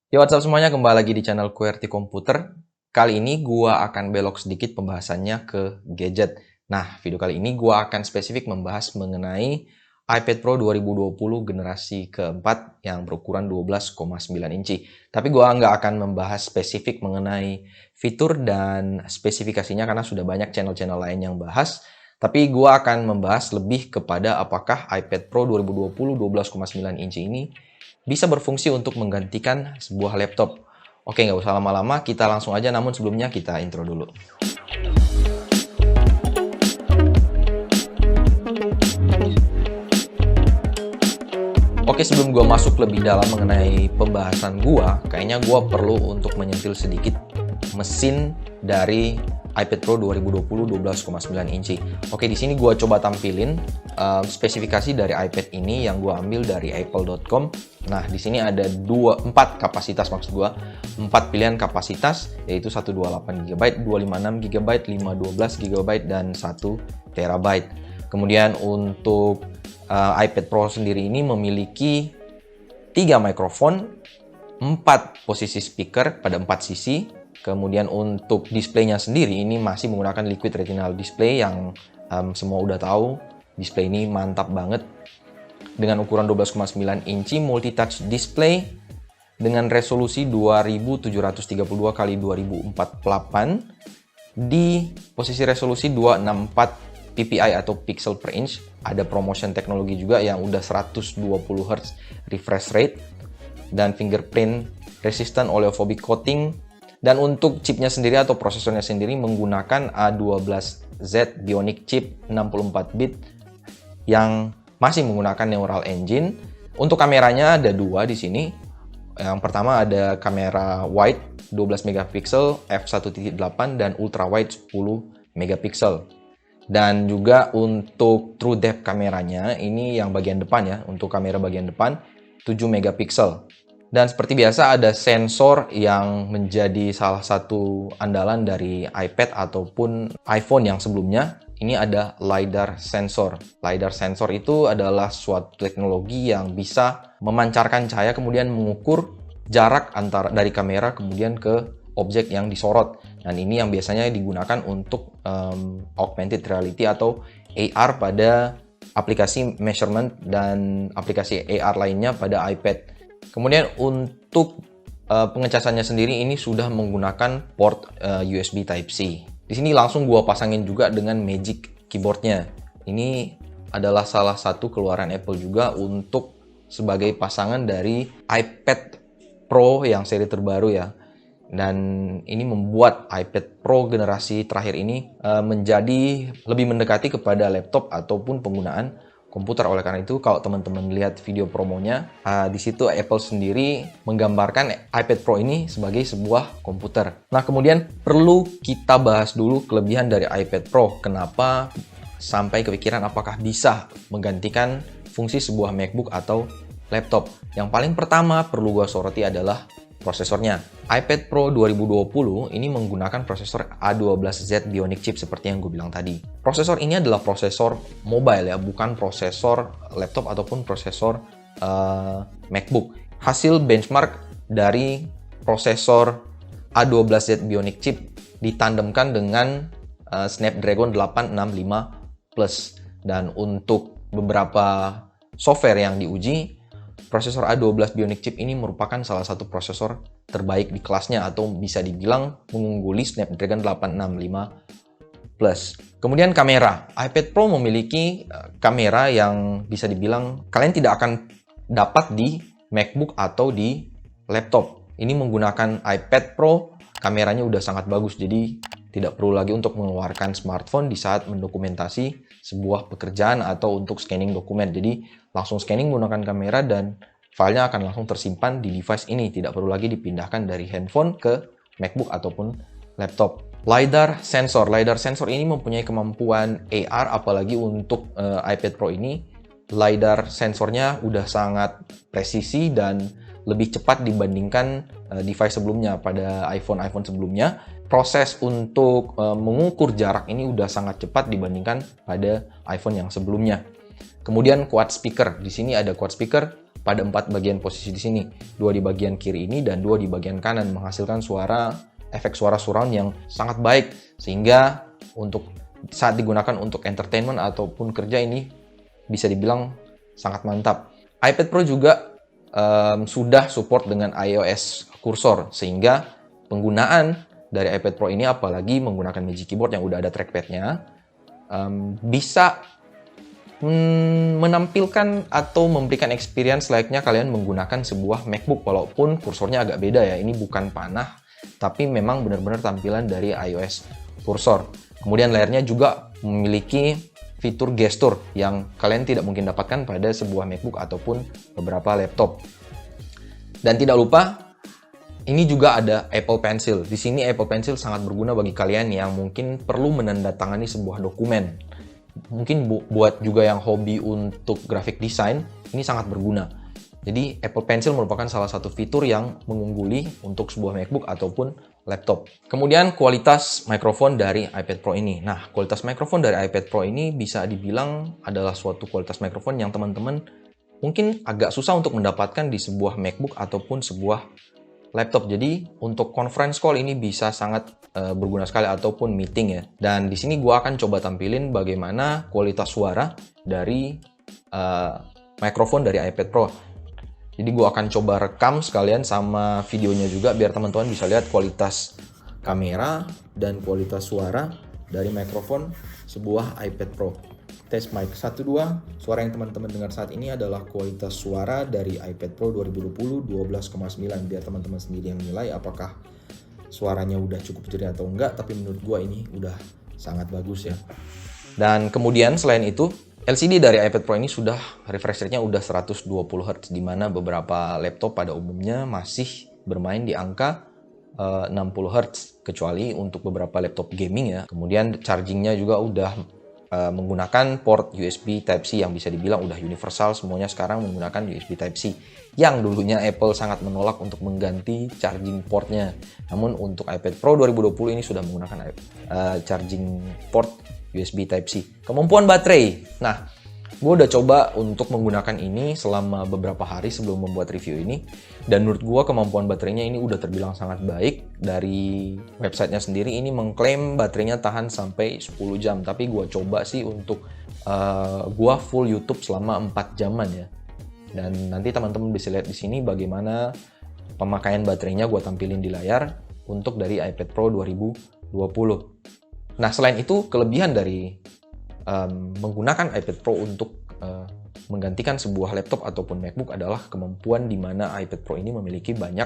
Yo, what's up semuanya, kembali lagi di channel QWERTY Komputer. Kali ini gua akan belok sedikit pembahasannya ke gadget. Nah, video kali ini gua akan spesifik membahas mengenai iPad Pro 2020 generasi keempat yang berukuran 12,9 inci. Tapi gua nggak akan membahas spesifik mengenai fitur dan spesifikasinya karena sudah banyak channel-channel lain yang bahas. Tapi gua akan membahas lebih kepada apakah iPad Pro 2020 12,9 inci ini bisa berfungsi untuk menggantikan sebuah laptop. Oke, nggak usah lama-lama, kita langsung aja, namun sebelumnya kita intro dulu. Oke, sebelum gue masuk lebih dalam mengenai pembahasan gue, kayaknya gue perlu untuk menyentil sedikit mesin dari iPad Pro 2020 12,9 inci. Oke, di sini gue coba tampilin spesifikasi dari iPad ini yang gue ambil dari apple.com. Nah, di sini ada 4 kapasitas, maksud gue 4 pilihan kapasitas, yaitu 128 GB, 256 GB, 512 GB, dan 1 TB. Kemudian untuk iPad Pro sendiri ini memiliki 3 mikrofon, 4 posisi speaker pada 4 sisi. Kemudian untuk displaynya sendiri ini masih menggunakan Liquid Retinal display yang semua udah tahu. Display ini mantap banget dengan ukuran 12,9 inci multi-touch display dengan resolusi 2732 x 2048 di posisi resolusi 264 ppi atau pixel per inch. Ada ProMotion teknologi juga yang udah 120 Hz refresh rate dan fingerprint resistant oleophobic coating. Dan untuk chipnya sendiri atau prosesornya sendiri menggunakan A12Z Bionic chip 64 bit yang masih menggunakan Neural Engine. Untuk kameranya ada 2 di sini. Yang pertama ada kamera wide 12 megapiksel f1.8 dan ultra wide 10 megapiksel. Dan juga untuk true depth kameranya, ini yang bagian depan ya, untuk kamera bagian depan 7 megapiksel. Dan seperti biasa ada sensor yang menjadi salah satu andalan dari iPad ataupun iPhone yang sebelumnya. Ini ada LiDAR sensor. LiDAR sensor itu adalah suatu teknologi yang bisa memancarkan cahaya kemudian mengukur jarak antara dari kamera kemudian ke objek yang disorot. Dan ini yang biasanya digunakan untuk augmented reality atau AR pada aplikasi measurement dan aplikasi AR lainnya pada iPad. Kemudian untuk pengecasannya sendiri ini sudah menggunakan port USB Type-C. Di sini langsung gua pasangin juga dengan Magic Keyboard-nya. Ini adalah salah satu keluaran Apple juga untuk sebagai pasangan dari iPad Pro yang seri terbaru ya. Dan ini membuat iPad Pro generasi terakhir ini menjadi lebih mendekati kepada laptop ataupun penggunaan komputer. Oleh karena itu, kalau teman-teman lihat video promonya, di situ Apple sendiri menggambarkan iPad Pro ini sebagai sebuah komputer. Nah, kemudian perlu kita bahas dulu kelebihan dari iPad Pro. Kenapa sampai kepikiran apakah bisa menggantikan fungsi sebuah MacBook atau laptop? Yang paling pertama perlu gue soroti adalah prosesornya. iPad Pro 2020 ini menggunakan prosesor A12Z Bionic chip seperti yang gue bilang tadi. Prosesor ini adalah prosesor mobile ya, bukan prosesor laptop ataupun prosesor MacBook. Hasil benchmark dari prosesor A12Z Bionic chip ditandemkan dengan Snapdragon 865 Plus. Dan untuk beberapa software yang diuji, prosesor A12 Bionic chip ini merupakan salah satu prosesor terbaik di kelasnya atau bisa dibilang mengungguli Snapdragon 865 Plus. Kemudian kamera. iPad Pro memiliki kamera yang bisa dibilang kalian tidak akan dapat di MacBook atau di laptop. Ini menggunakan iPad Pro, kameranya udah sangat bagus, jadi tidak perlu lagi untuk mengeluarkan smartphone di saat mendokumentasi sebuah pekerjaan atau untuk scanning dokumen. Jadi langsung scanning menggunakan kamera dan filenya akan langsung tersimpan di device ini. Tidak perlu lagi dipindahkan dari handphone ke MacBook ataupun laptop. LiDAR sensor. LiDAR sensor ini mempunyai kemampuan AR, apalagi untuk iPad Pro ini. LiDAR sensornya udah sangat presisi dan lebih cepat dibandingkan device sebelumnya. Pada iPhone sebelumnya, proses untuk mengukur jarak ini udah sangat cepat dibandingkan pada iPhone yang sebelumnya. Kemudian quad speaker. Di sini ada quad speaker pada 4 bagian posisi di sini. 2 di bagian kiri ini dan 2 di bagian kanan, menghasilkan efek suara surround yang sangat baik, sehingga untuk saat digunakan untuk entertainment ataupun kerja ini bisa dibilang sangat mantap. iPad Pro juga sudah support dengan iOS kursor, sehingga penggunaan dari iPad Pro ini, apalagi menggunakan Magic Keyboard yang udah ada trackpad-nya, bisa menampilkan atau memberikan experience layaknya kalian menggunakan sebuah MacBook, walaupun kursornya agak beda ya. Ini bukan panah, tapi memang benar-benar tampilan dari iOS kursor. Kemudian layarnya juga memiliki fitur gestur yang kalian tidak mungkin dapatkan pada sebuah MacBook ataupun beberapa laptop. Dan tidak lupa, ini juga ada Apple Pencil. Di sini Apple Pencil sangat berguna bagi kalian yang mungkin perlu menandatangani sebuah dokumen. Mungkin buat juga yang hobi untuk graphic design, ini sangat berguna. Jadi Apple Pencil merupakan salah satu fitur yang mengungguli untuk sebuah MacBook ataupun laptop. Kemudian kualitas mikrofon dari iPad Pro ini. Nah, kualitas mikrofon dari iPad Pro ini bisa dibilang adalah suatu kualitas mikrofon yang teman-teman mungkin agak susah untuk mendapatkan di sebuah MacBook ataupun sebuah laptop. Jadi untuk conference call ini bisa sangat berguna sekali, ataupun meeting ya. Dan di sini gua akan coba tampilin bagaimana kualitas suara dari mikrofon dari iPad Pro. Jadi gue akan coba rekam sekalian sama videonya juga biar teman-teman bisa lihat kualitas kamera dan kualitas suara dari mikrofon sebuah iPad Pro. Tes mic 1, 2. Suara yang teman-teman dengar saat ini adalah kualitas suara dari iPad Pro 2020 12,9. Biar teman-teman sendiri yang nilai apakah suaranya udah cukup jernih atau enggak. Tapi menurut gue ini udah sangat bagus ya. Dan kemudian selain itu, LCD dari iPad Pro ini sudah refresh rate-nya udah 120 Hz, di mana beberapa laptop pada umumnya masih bermain di angka 60 Hz, kecuali untuk beberapa laptop gaming ya. Kemudian charging-nya juga udah menggunakan port USB Type-C yang bisa dibilang udah universal, semuanya sekarang menggunakan USB Type-C. Yang dulunya Apple sangat menolak untuk mengganti charging port-nya. Namun untuk iPad Pro 2020 ini sudah menggunakan charging port USB Type-C. Kemampuan baterai. Nah, gue udah coba untuk menggunakan ini selama beberapa hari sebelum membuat review ini. Dan menurut gue kemampuan baterainya ini udah terbilang sangat baik. Dari websitenya sendiri ini mengklaim baterainya tahan sampai 10 jam. Tapi gue coba sih untuk gue full YouTube selama 4 jaman ya. Dan nanti teman-teman bisa lihat di sini bagaimana pemakaian baterainya gue tampilin di layar untuk dari iPad Pro 2020. Nah, selain itu, kelebihan dari menggunakan iPad Pro untuk menggantikan sebuah laptop ataupun MacBook adalah kemampuan di mana iPad Pro ini memiliki banyak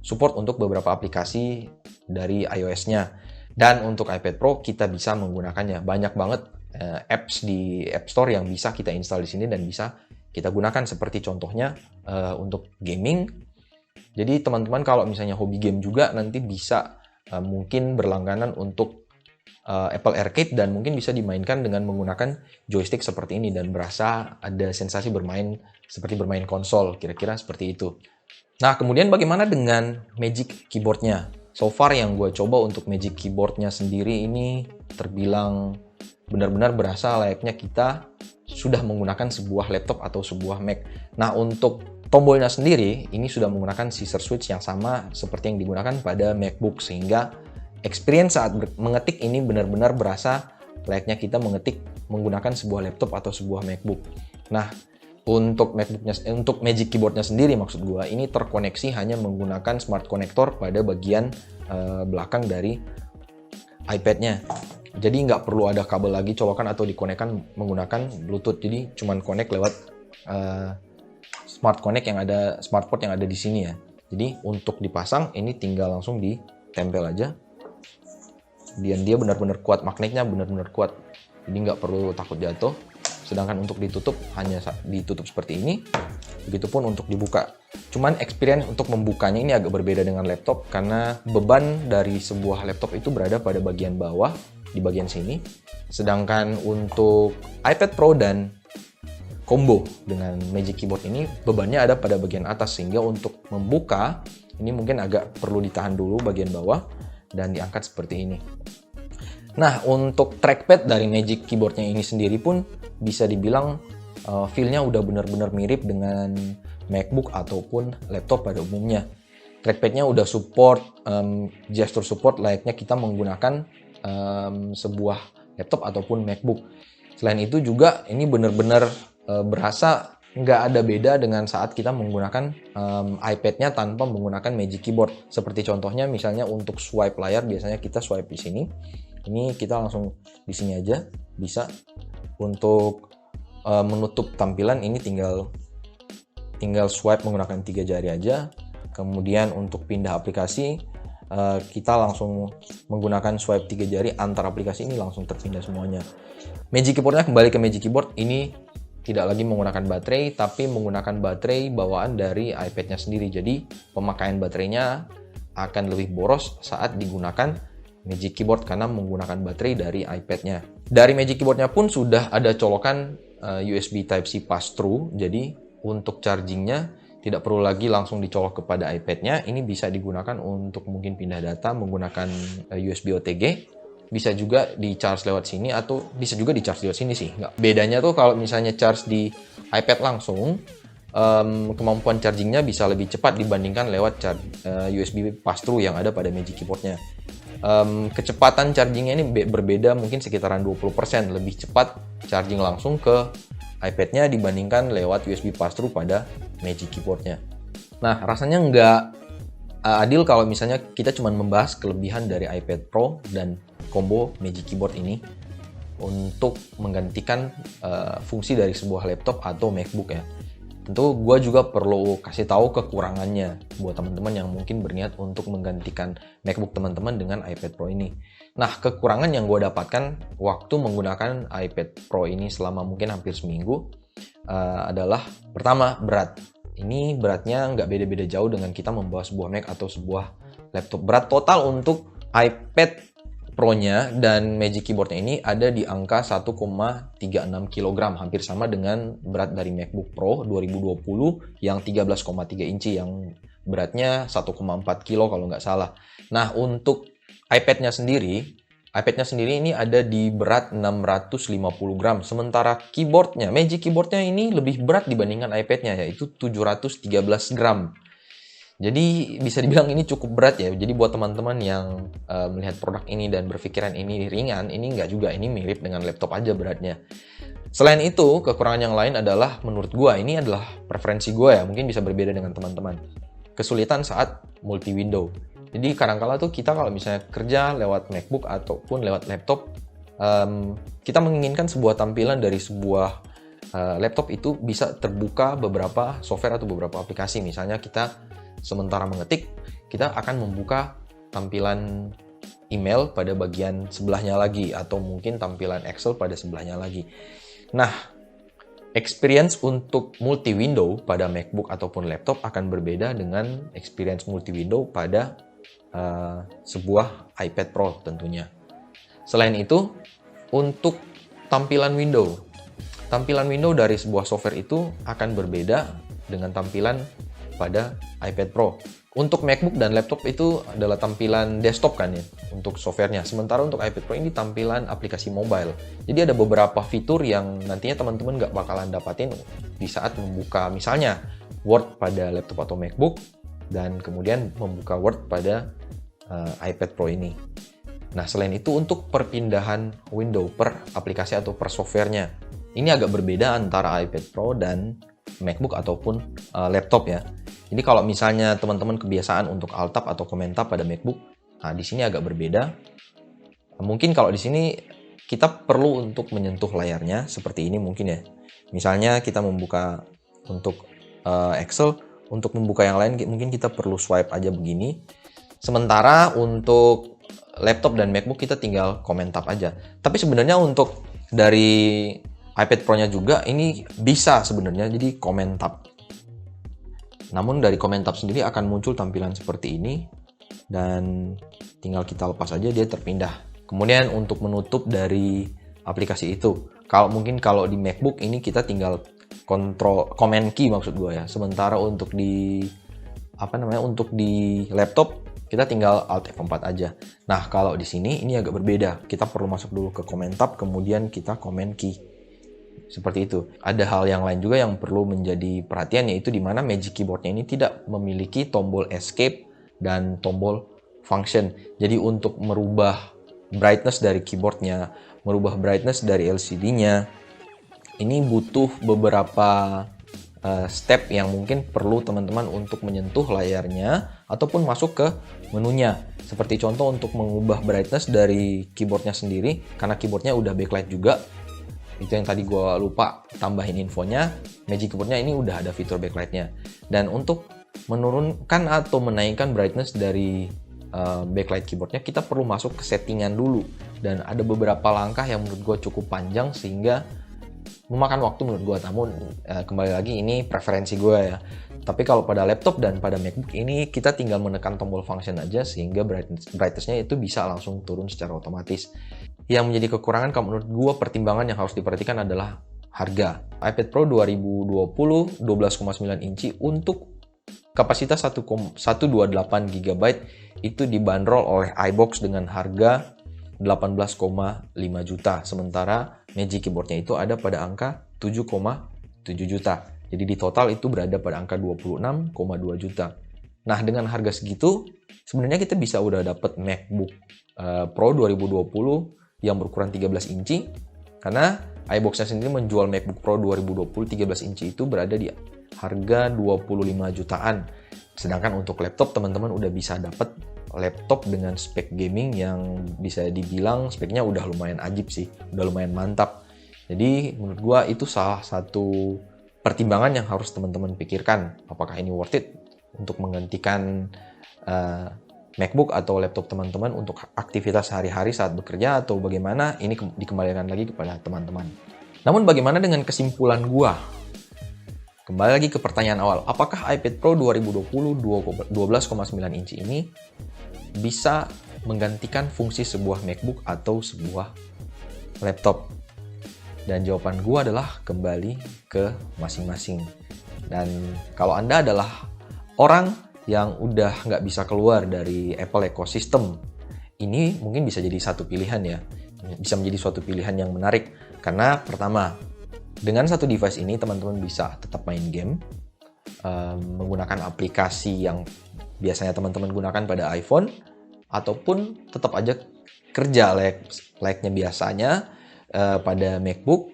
support untuk beberapa aplikasi dari iOS-nya. Dan untuk iPad Pro kita bisa menggunakannya. Banyak banget apps di App Store yang bisa kita install di sini dan bisa kita gunakan, seperti contohnya untuk gaming. Jadi teman-teman kalau misalnya hobi game juga nanti bisa mungkin berlangganan untuk Apple Arcade dan mungkin bisa dimainkan dengan menggunakan joystick seperti ini dan berasa ada sensasi bermain seperti bermain konsol, kira-kira seperti itu. Nah, kemudian bagaimana dengan Magic Keyboard-nya? So far yang gue coba untuk Magic Keyboard-nya sendiri ini terbilang benar-benar berasa layaknya kita sudah menggunakan sebuah laptop atau sebuah Mac. Nah, untuk tombolnya sendiri ini sudah menggunakan scissor switch yang sama seperti yang digunakan pada MacBook, sehingga experience saat mengetik ini benar-benar berasa layaknya kita mengetik menggunakan sebuah laptop atau sebuah MacBook. Nah, untuk Magic Keyboard-nya sendiri maksud gua ini terkoneksi hanya menggunakan smart connector pada bagian belakang dari iPad-nya. Jadi nggak perlu ada kabel lagi colokan atau dikonekkan menggunakan Bluetooth. Jadi cuman connect lewat smart port yang ada di sini ya. Jadi untuk dipasang ini tinggal langsung ditempel aja. Dan dia benar-benar kuat, magnetnya benar-benar kuat, jadi nggak perlu takut jatuh. Sedangkan untuk ditutup hanya ditutup seperti ini, begitupun untuk dibuka. Cuman experience untuk membukanya ini agak berbeda dengan laptop karena beban dari sebuah laptop itu berada pada bagian bawah di bagian sini, sedangkan untuk iPad Pro dan combo dengan Magic Keyboard ini bebannya ada pada bagian atas, sehingga untuk membuka ini mungkin agak perlu ditahan dulu bagian bawah dan diangkat seperti ini. Nah, untuk trackpad dari Magic Keyboard-nya ini sendiri pun bisa dibilang feel-nya udah benar-benar mirip dengan MacBook ataupun laptop pada umumnya. Trackpad-nya udah support gesture support layaknya kita menggunakan sebuah laptop ataupun MacBook. Selain itu juga ini benar-benar berasa nggak ada beda dengan saat kita menggunakan iPad-nya tanpa menggunakan Magic Keyboard. Seperti contohnya misalnya untuk swipe layar, biasanya kita swipe di sini. Ini kita langsung di sini aja bisa. Untuk menutup tampilan ini tinggal swipe menggunakan 3 jari aja. Kemudian untuk pindah aplikasi kita langsung menggunakan swipe 3 jari antar aplikasi, ini langsung terpindah semuanya. Magic Keyboard-nya kembali ke Magic Keyboard, ini tidak lagi menggunakan baterai tapi menggunakan baterai bawaan dari iPad-nya sendiri. Jadi pemakaian baterainya akan lebih boros saat digunakan Magic Keyboard karena menggunakan baterai dari iPad-nya. Dari Magic Keyboard-nya pun sudah ada colokan USB Type-C pass-through, jadi untuk charging-nya tidak perlu lagi langsung dicolok kepada iPad-nya. Ini bisa digunakan untuk mungkin pindah data menggunakan USB OTG. Bisa juga di-charge lewat sini atau bisa juga di-charge lewat sini sih. Bedanya tuh kalau misalnya charge di iPad langsung, kemampuan chargingnya bisa lebih cepat dibandingkan lewat USB pass-through yang ada pada Magic Keyboard-nya. Kecepatan chargingnya ini berbeda, mungkin sekitaran 20% lebih cepat charging langsung ke iPad-nya dibandingkan lewat USB pass-through pada Magic Keyboard-nya. Nah, rasanya nggak adil kalau misalnya kita cuma membahas kelebihan dari iPad Pro dan combo Magic Keyboard ini untuk menggantikan fungsi dari sebuah laptop atau MacBook ya. Tentu gue juga perlu kasih tahu kekurangannya buat teman-teman yang mungkin berniat untuk menggantikan MacBook teman-teman dengan iPad Pro ini. Nah, kekurangan yang gue dapatkan waktu menggunakan iPad Pro ini selama mungkin hampir seminggu adalah pertama, berat. Ini beratnya nggak beda-beda jauh dengan kita membawa sebuah Mac atau sebuah laptop. Berat total untuk iPad Pro-nya dan Magic Keyboard-nya ini ada di angka 1,36 kg, hampir sama dengan berat dari MacBook Pro 2020 yang 13,3 inci yang beratnya 1,4 kg kalau nggak salah. Nah, untuk iPad-nya sendiri ini ada di berat 650 gram. Sementara keyboardnya, Magic Keyboard-nya ini lebih berat dibandingkan iPad-nya, yaitu 713 gram. Jadi bisa dibilang ini cukup berat ya. Jadi buat teman-teman yang melihat produk ini dan berpikiran ini ringan, ini nggak juga, ini mirip dengan laptop aja beratnya. Selain itu, kekurangan yang lain adalah menurut gua, ini adalah preferensi gua ya, mungkin bisa berbeda dengan teman-teman. Kesulitan saat multi-window. Jadi kadang-kala tuh kita kalau misalnya kerja lewat MacBook ataupun lewat laptop, kita menginginkan sebuah tampilan dari sebuah laptop itu bisa terbuka beberapa software atau beberapa aplikasi. Misalnya kita sementara mengetik, kita akan membuka tampilan email pada bagian sebelahnya lagi, atau mungkin tampilan Excel pada sebelahnya lagi. Nah, experience untuk multi-window pada MacBook ataupun laptop akan berbeda dengan experience multi-window pada sebuah iPad Pro tentunya. Selain itu, untuk tampilan window dari sebuah software itu akan berbeda dengan tampilan pada iPad Pro. Untuk MacBook dan laptop itu adalah tampilan desktop kan ya untuk softwarenya. Sementara untuk iPad Pro ini tampilan aplikasi mobile. Jadi ada beberapa fitur yang nantinya teman-teman nggak bakalan dapatin di saat membuka misalnya Word pada laptop atau MacBook dan kemudian membuka Word pada iPad Pro ini. Nah, selain itu untuk perpindahan window per aplikasi atau per softwarenya, ini agak berbeda antara iPad Pro dan MacBook ataupun laptop ya. Jadi kalau misalnya teman-teman kebiasaan untuk Alt Tab atau Command Tab pada MacBook, nah di sini agak berbeda. Mungkin kalau di sini kita perlu untuk menyentuh layarnya seperti ini mungkin ya. Misalnya kita membuka untuk Excel, untuk membuka yang lain mungkin kita perlu swipe aja begini. Sementara untuk laptop dan MacBook kita tinggal Command Tab aja. Tapi sebenarnya untuk dari iPad Pro-nya juga ini bisa sebenarnya jadi Command Tab. Namun dari Command Tab sendiri akan muncul tampilan seperti ini dan tinggal kita lepas aja dia terpindah. Kemudian untuk menutup dari aplikasi itu, kalau di MacBook ini kita tinggal Command key maksud gue ya. Sementara untuk di laptop kita tinggal Alt F4 aja. Nah, kalau di sini ini agak berbeda. Kita perlu masuk dulu ke Command Tab, kemudian kita Command key. Seperti itu. Ada hal yang lain juga yang perlu menjadi perhatian, yaitu di mana Magic Keyboardnya ini tidak memiliki tombol escape dan tombol function. Jadi untuk merubah brightness dari keyboardnya, merubah brightness dari LCD-nya, ini butuh beberapa step yang mungkin perlu teman-teman untuk menyentuh layarnya ataupun masuk ke menunya. Seperti contoh untuk mengubah brightness dari keyboardnya sendiri, karena keyboardnya udah backlight juga. Itu yang tadi gue lupa tambahin infonya, Magic Keyboardnya ini udah ada fitur backlightnya. Dan untuk menurunkan atau menaikkan brightness dari backlight keyboardnya, kita perlu masuk ke settingan dulu. Dan ada beberapa langkah yang menurut gue cukup panjang sehingga memakan waktu menurut gue. Namun kembali lagi ini preferensi gue ya. Tapi kalau pada laptop dan pada MacBook ini kita tinggal menekan tombol function aja sehingga brightness-nya itu bisa langsung turun secara otomatis. Yang menjadi kekurangan kalau menurut gue pertimbangan yang harus diperhatikan adalah harga. iPad Pro 2020 12,9 inci untuk kapasitas 128 GB itu dibanderol oleh iBox dengan harga 18,5 juta. Sementara Magic Keyboardnya itu ada pada angka 7,7 juta. Jadi di total itu berada pada angka 26,2 juta. Nah, dengan harga segitu, sebenarnya kita bisa udah dapat MacBook Pro 2020 yang berukuran 13 inci. Karena iBox-nya sendiri menjual MacBook Pro 2020 13 inci itu berada di harga 25 jutaan. Sedangkan untuk laptop, teman-teman udah bisa dapat laptop dengan spek gaming yang bisa dibilang speknya udah lumayan ajib sih, udah lumayan mantap. Jadi menurut gua itu salah satu pertimbangan yang harus teman-teman pikirkan. Apakah ini worth it untuk menggantikan MacBook atau laptop teman-teman untuk aktivitas sehari-hari saat bekerja atau bagaimana, ini dikembalikan lagi kepada teman-teman. Namun bagaimana dengan kesimpulan gua? Kembali lagi ke pertanyaan awal, apakah iPad Pro 2020 12,9 inci ini bisa menggantikan fungsi sebuah MacBook atau sebuah laptop? Dan jawaban gue adalah kembali ke masing-masing. Dan kalau Anda adalah orang yang udah nggak bisa keluar dari Apple ecosystem, ini mungkin bisa jadi satu pilihan ya. Bisa menjadi suatu pilihan yang menarik. Karena pertama, dengan satu device ini teman-teman bisa tetap main game, menggunakan aplikasi yang biasanya teman-teman gunakan pada iPhone, ataupun tetap aja kerja layaknya biasanya pada MacBook,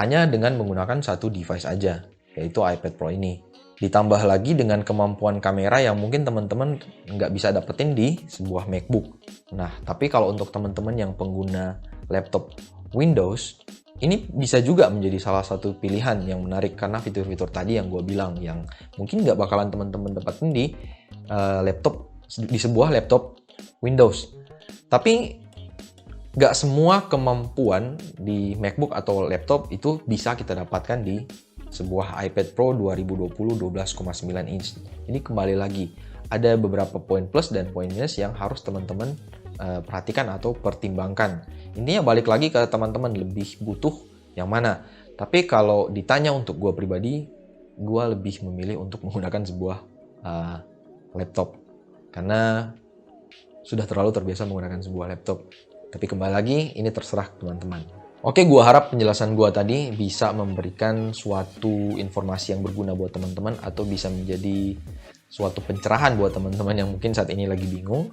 hanya dengan menggunakan satu device aja, yaitu iPad Pro ini. Ditambah lagi dengan kemampuan kamera yang mungkin teman-teman nggak bisa dapetin di sebuah MacBook. Nah, tapi kalau untuk teman-teman yang pengguna laptop Windows, ini bisa juga menjadi salah satu pilihan yang menarik karena fitur-fitur tadi yang gue bilang, yang mungkin nggak bakalan teman-teman dapetin di di sebuah laptop Windows. Tapi nggak semua kemampuan di MacBook atau laptop itu bisa kita dapatkan di sebuah iPad Pro 2020 12,9 inch. Ini kembali lagi, ada beberapa poin plus dan poin minus yang harus teman-teman perhatikan atau pertimbangkan. Intinya balik lagi ke teman-teman, lebih butuh yang mana. Tapi kalau ditanya untuk gue pribadi, gue lebih memilih untuk menggunakan sebuah laptop. Karena sudah terlalu terbiasa menggunakan sebuah laptop. Tapi kembali lagi, ini terserah teman-teman. Oke, gue harap penjelasan gue tadi bisa memberikan suatu informasi yang berguna buat teman-teman atau bisa menjadi suatu pencerahan buat teman-teman yang mungkin saat ini lagi bingung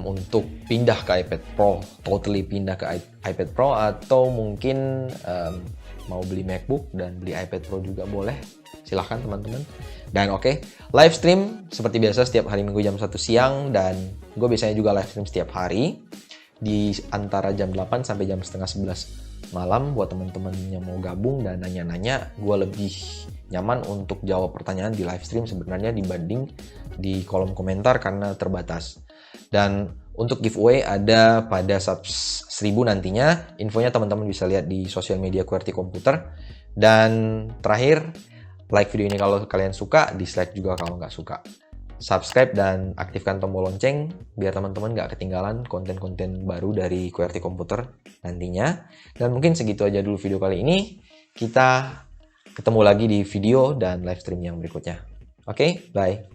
untuk pindah ke iPad Pro, totally pindah ke iPad Pro, atau mungkin mau beli MacBook dan beli iPad Pro juga boleh. Silahkan teman-teman. Dan oke, live stream seperti biasa setiap hari Minggu jam 1 siang, dan gue biasanya juga live stream setiap hari di antara jam 8 sampai jam setengah 11 malam. Buat teman-teman yang mau gabung dan nanya-nanya, gue lebih nyaman untuk jawab pertanyaan di live stream sebenarnya dibanding di kolom komentar karena terbatas. Dan untuk giveaway ada pada sub 1000 nantinya, infonya teman-teman bisa lihat di sosial media QWERTY Komputer. Dan terakhir, like video ini kalau kalian suka, dislike juga kalau nggak suka. Subscribe dan aktifkan tombol lonceng biar teman-teman nggak ketinggalan konten-konten baru dari QWERTY Komputer nantinya. Dan mungkin segitu aja dulu video kali ini. Kita ketemu lagi di video dan live stream yang berikutnya. Oke, bye.